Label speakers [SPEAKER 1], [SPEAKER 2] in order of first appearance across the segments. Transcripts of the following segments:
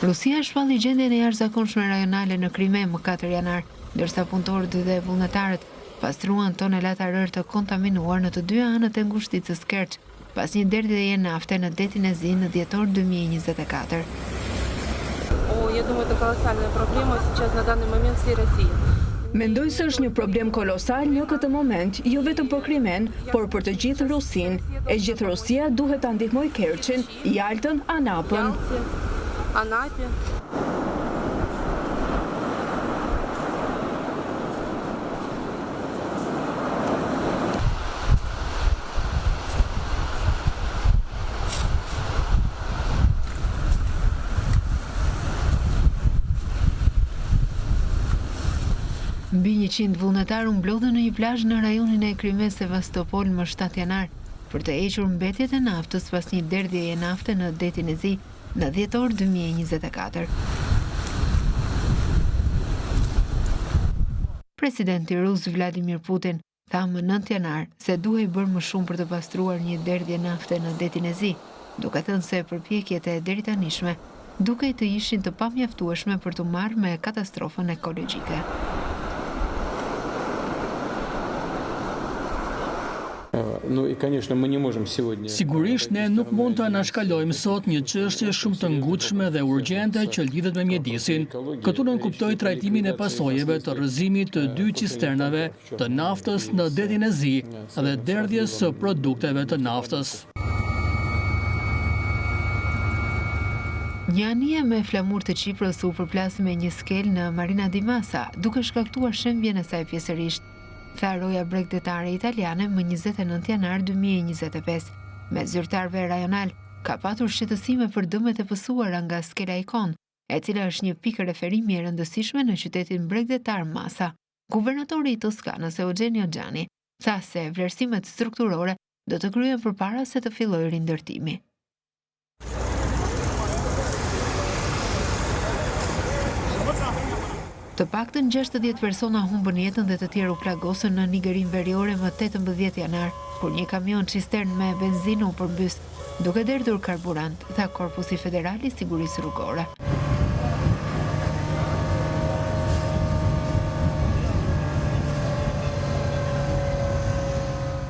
[SPEAKER 1] Rusia shpalli gjendjen e jashtëzakonshme rajonale në Krime më 4 janar, ndërsa punëtorët dhe vullnetarët pastruan tonelata rër të kontaminuar në të dy anët e ngushticës Kerç, pas një derdhjeje nafte në detin e Zi në dhjetor 2024.
[SPEAKER 2] Я думаю, это колоссальная проблема сейчас на данный момент всей России.
[SPEAKER 3] Mendoj se është një problem kolosal në këtë moment, jo vetëm për Krimen, por për të gjithë Rusin. E gjithë Rusia duhet ta ndihmojë Kerçin, Jaltën, Anapën.
[SPEAKER 2] Anapë.
[SPEAKER 1] Mbi 100 vullnetar u mblodhën në një plazh në rajonin e Krimes Sevastopol më 7 janar për të hequr mbetjet e naftës pas një derdhjeje nafte në detin e Zi në dhjetor 2024. Presidenti rus Vladimir Putin tha më 9 janar se duhej bërë më shumë për të pastruar një derdhje nafte në detin e Zi, duke thënë se përpjekjet e deritanishme dukej të ishin të pamjaftueshme për të marrë me katastrofën ekologjike.
[SPEAKER 4] Sigurisht ne nuk mund të anashkalojmë sot një çështje shumë të ngutshme dhe urgjente që lidhet me mjedisin. Këtu nënkuptoj trajtimin e pasojeve të rrëzimit të 2 cisternave të naftës në detin e Zi dhe derdhjes së produkteve të naftës.
[SPEAKER 1] Një anije me flamur të Çiprës u përplas me një skel në Marina di Massa, duke shkaktuar shembjen e saj pjesërisht, tha roja bregdetare italiane më 29 janar 2025. Me zyrtarëve rajonal, ka patur shqetësime për dëmet e pësuara nga skela Ikon, e cila është një pikë referimi e rëndësishme në qytetin bregdetar Massa. Guvernatori i Toskanës Eugenio Giani tha se vlerësimet strukturore do të kryen përpara se të fillojë rindërtimi. Të paktën 60 persona humbën jetën dhe të tjerë u plagosën në Nigerin Veriore më 18 janar, kur një kamion cistern me benzinë u përmbys, duke derdhur karburant, tha Korpusi Federal i Sigurisë Rrugore.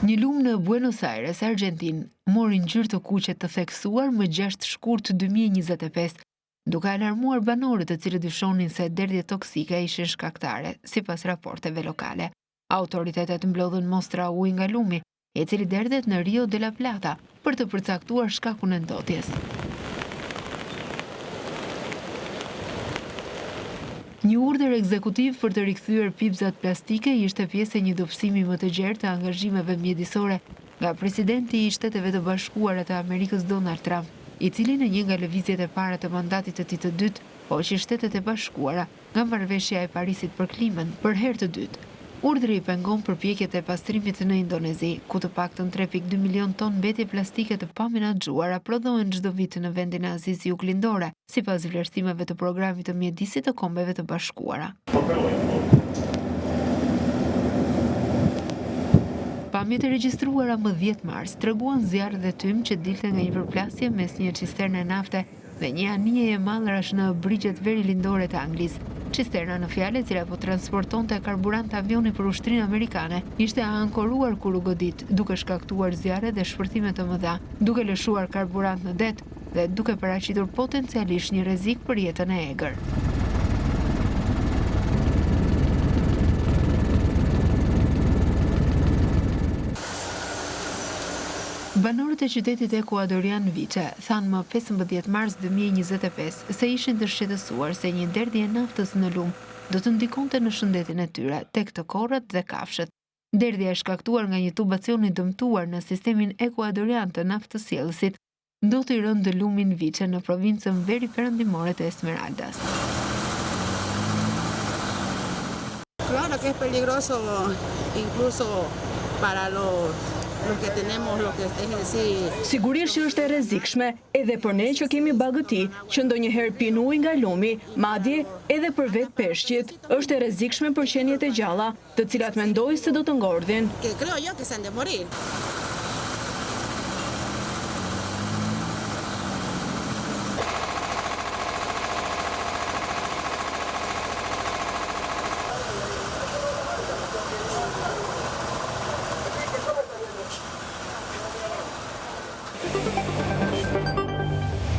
[SPEAKER 1] Një lumë në Buenos Aires, Argentinë, mori ngjyrë të kuqe të theksuar më 6 shkurt 2025, duke alarmuar banorët të cilët dyshonin se derdhjet toksike ishin shkaktare, sipas raporteve lokale. Autoritetet mblodhën mostra uji nga lumi, i cili derdhet në Rio de la Plata, për të përcaktuar shkakun e ndotjes. Një urdhër ekzekutiv për të rikthyer pipzat plastike ishte pjesë e një dobësimi më të gjerë të angazhimeve mjedisore nga presidenti i Shteteve të Bashkuara të Amerikës Donald Trump, i cili në një nga lëvizjet e para të mandatit të tij të dytë, hoqi Shtetet e Bashkuara nga marrëveshja e Parisit për klimën për herë të dytë. Urdhri i pengon përpjekjet e pastrimit në Indonezi, ku të paktën 3.2 milion ton mbetje plastike të pamenaxhuara prodhohen çdo vit në vendin e Azisë Juglindore, sipas vlerësimeve të programit të mjedisit të Kombeve të Bashkuara. Pamjet e regjistruara më 10 mars treguan zjarr dhe tym që dilte nga një përplasje mes një cisterne nafte dhe një anije e mallrash në brigjet verilindore të Anglisë. Cisterna në fjalë, e cila po transportonte karburant avioni për ushtrinë amerikane, ishte ankoruar kur u godit, duke shkaktuar zjarre dhe shpërthime të mëdha, duke lëshuar karburant në det dhe duke paraqitur potencialisht një rrezik për jetën e egër. Banorët e qytetit ekuadorian Viche thanë më 15 mars 2025 se ishin të shqetësuar se një derdhje naftës në lumë do të ndikonte në shëndetin e tyre, tek të korrat dhe kafshët. Derdhja e shkaktuar nga një tubacion i dëmtuar në sistemin ekuadorian të naftësjellësit ndodhi rënd lumin Viche në provincën veriperëndimore të Esmeraldas.
[SPEAKER 5] Claro que es peligroso incluso para los
[SPEAKER 3] Sigurisht që është e rrezikshme edhe për ne që kemi bagëti, që ndonjëherë pin ujë nga lumi, madje edhe për vetë peshqit. Është e rrezikshme për qenjet e gjalla, të cilat mendoj se do të ngordhin.